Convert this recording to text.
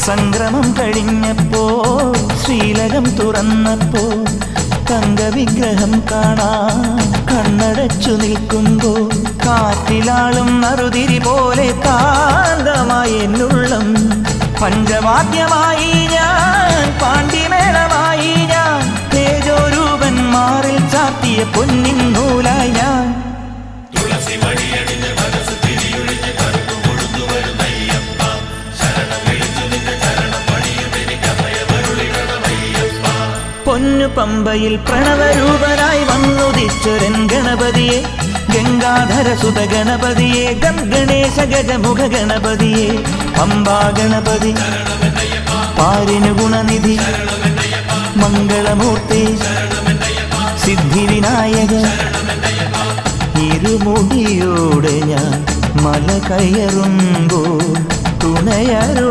സംക്രമം കഴിഞ്ഞപ്പോൾ ശ്രീലകം തുറന്നപ്പോൾ തങ്കവിഗ്രഹം കാണാൻ കണ്ണടച്ചു നിൽക്കുമ്പോൾ കാറ്റിലാളും നറുതിരി പോലെ കാന്തമായി എന്നുള്ളം പഞ്ചവാദ്യമായി ഞാൻ പാണ്ഡിമേളമായി ഞാൻ തേജോരൂപൻ മാറിൽ ചാത്തിയ പൊന്നിൻ നൂലായി ഞാൻ പൊന്നു പമ്പയിൽ പ്രണവരൂപനായി വന്നുദിച്ചൊരൻ ഗണപതിയെ ഗംഗാധരസുത ഗണപതിയെ ഗം ഗണേശ ഗജമുഖ ഗണപതിയെ പമ്പാ ഗണപതി പാരിനു ഗുണനിധി മംഗളമൂർത്തി സിദ്ധിവിനായക ഇരുമുടിയോടെ ഞാൻ മല കയറുമ്പോൾ തുണയരുള